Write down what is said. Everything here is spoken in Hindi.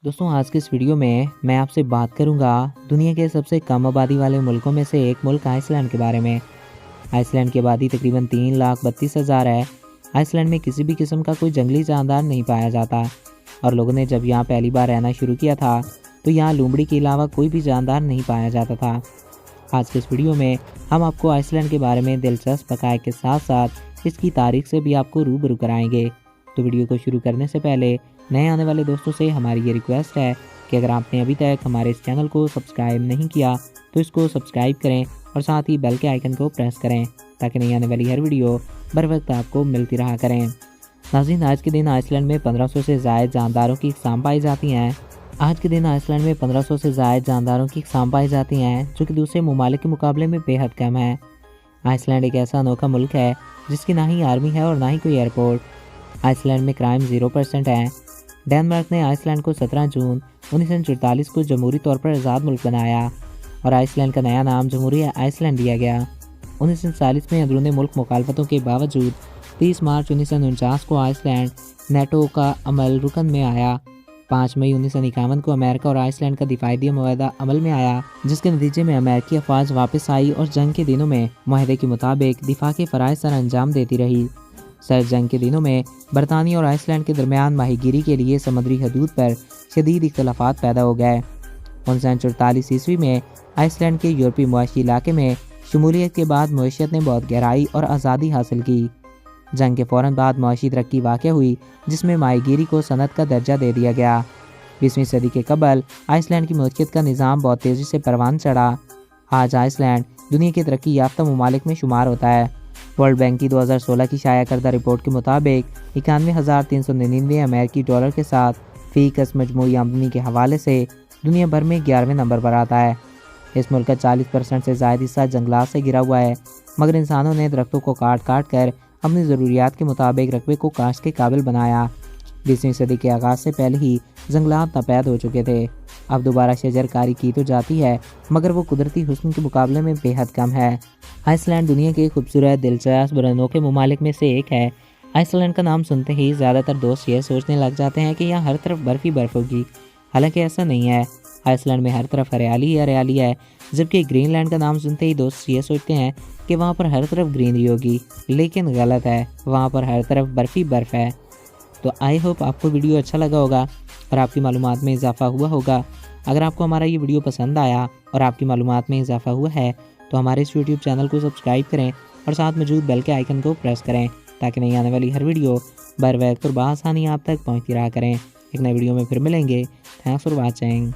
दोस्तों आज के इस वीडियो में मैं आपसे बात करूंगा दुनिया के सबसे कम आबादी वाले मुल्कों में से एक मुल्क आइसलैंड के बारे में। आइसलैंड की आबादी तकरीबन 3,32,000 है। आइसलैंड में किसी भी किस्म का कोई जंगली जानदार नहीं पाया जाता और लोगों ने जब यहाँ पहली बार रहना शुरू किया था तो यहाँ लोमड़ी के अलावा कोई भी जानदार नहीं पाया जाता था। आज के इस वीडियो में हम आपको आइसलैंड के बारे में दिलचस्प हक़ाइक़ के साथ साथ इसकी तारीख से भी आपको रूबरू कराएंगे। तो वीडियो को शुरू करने से पहले नए आने वाले दोस्तों से हमारी ये रिक्वेस्ट है कि अगर आपने अभी तक हमारे इस चैनल को सब्सक्राइब नहीं किया तो इसको सब्सक्राइब करें और साथ ही बेल के आइकन को प्रेस करें ताकि नई आने वाली हर वीडियो बर वक्त आपको मिलती रहा करें। नाज़रीन, आज के दिन आइसलैंड में 1500 से ज़ायद जानदारों की अक़साम पाई जाती हैं। आज के दिन आइसलैंड में 1500 से ज़ायद जानदारों की अक़साम पाई जाती हैं जो कि दूसरे ममालिक के मुकाबले में बेहद कम है। आइसलैंड एक ऐसा अनोखा मुल्क है जिसकी ना ही आर्मी है और ना ही कोई एयरपोर्ट। आइसलैंड में क्राइम 0% है। डेनमार्क ने आइसलैंड को 17 जून 1944 को जमहूरी तौर पर आज़ाद मुल्क बनाया और आइसलैंड का नया नाम जमहूरिया आइसलैंड दिया गया। 1947 में अंदरूनी मुल्क मुखालफतों के बावजूद 30 मार्च 1949 को आइसलैंड नेटो का अमल रुकन में आया। 5 मई 1951 को अमेरिका और आइसलैंड का दिफाई मुआहदा अमल में आया जिसके नतीजे में अमेरिकी अफवाज वापस आई और जंग के दिनों में मुआहदे के मुताबिक दिफा के फ़राइज़ सर अंजाम देती रही। सर्द जंग के दिनों में बरतानिया और आइसलैंड के दरमियान माहीगीरी के लिए समुद्री हदूद पर शदीद इख्तलाफात पैदा हो गए। 1944 ईस्वी में आइसलैंड के यूरोपीय मुआशी इलाके में शमूलियत के बाद मईशत ने बहुत गहराई और आज़ादी हासिल की। जंग के फ़ौरन बाद मुआशी तरक्की वाक़या हुई जिसमें माहीगीरी को सनत का दर्जा दे दिया गया। 20वीं सदी के कबल आइसलैंड की मलकियत का निज़ाम बहुत तेज़ी से परवान चढ़ा। आज आइसलैंड दुनिया के तरक्की याफ्ता ममालिक में शुमार होता है। वर्ल्ड बैंक की 2016 की शाया करदा रिपोर्ट के मुताबिक 91,399 अमेरिकी डॉलर के साथ फ़ी कस मजमूई आमदनी के हवाले से दुनिया भर में 11वें नंबर पर आता है। इस मुल्क का 40% से ज़ायद हिस्सा जंगलात से घिरा हुआ है, मगर इंसानों ने दरख्तों को काट काट कर अपनी ज़रूरियात के मुताबिक रकबे को काश्त के काबिल बनाया। 20वीं सदी के आगाज़ से पहले ही जंगलात नापैद हो चुके थे। अब दोबारा शजरकारी की तो जाती है मगर वो कुदरती हुस्न के मुकाबले में बेहद कम है। आइसलैंड दुनिया के खूबसूरत दिलचस्प और अनोखे ममालिक में से एक है। आइसलैंड का नाम सुनते ही ज़्यादातर दोस्त ये सोचने लग जाते हैं कि यहाँ हर तरफ बर्फ़ ही बर्फ़ होगी, हालांकि ऐसा नहीं है। आइसलैंड में हर तरफ हरियाली ही हरियाली है, जबकि ग्रीनलैंड का नाम सुनते ही दोस्त ये सोचते हैं कि वहाँ पर हर तरफ ग्रीनरी होगी, लेकिन गलत है, वहाँ पर हर तरफ बर्फ़ ही बर्फ़ है। तो आई होप आपको वीडियो अच्छा लगा होगा और आपकी मालूमात में इजाफा हुआ होगा। अगर आपको हमारा ये वीडियो पसंद आया और आपकी मालूमात में इजाफा हुआ है तो हमारे इस यूट्यूब चैनल को सब्सक्राइब करें और साथ मौजूद बेल के आइकन को प्रेस करें ताकि नई आने वाली हर वीडियो बर वक्त और बआसानी आप तक पहुँचती रहा करें। एक नए वीडियो में फिर मिलेंगे। Thanks for watching.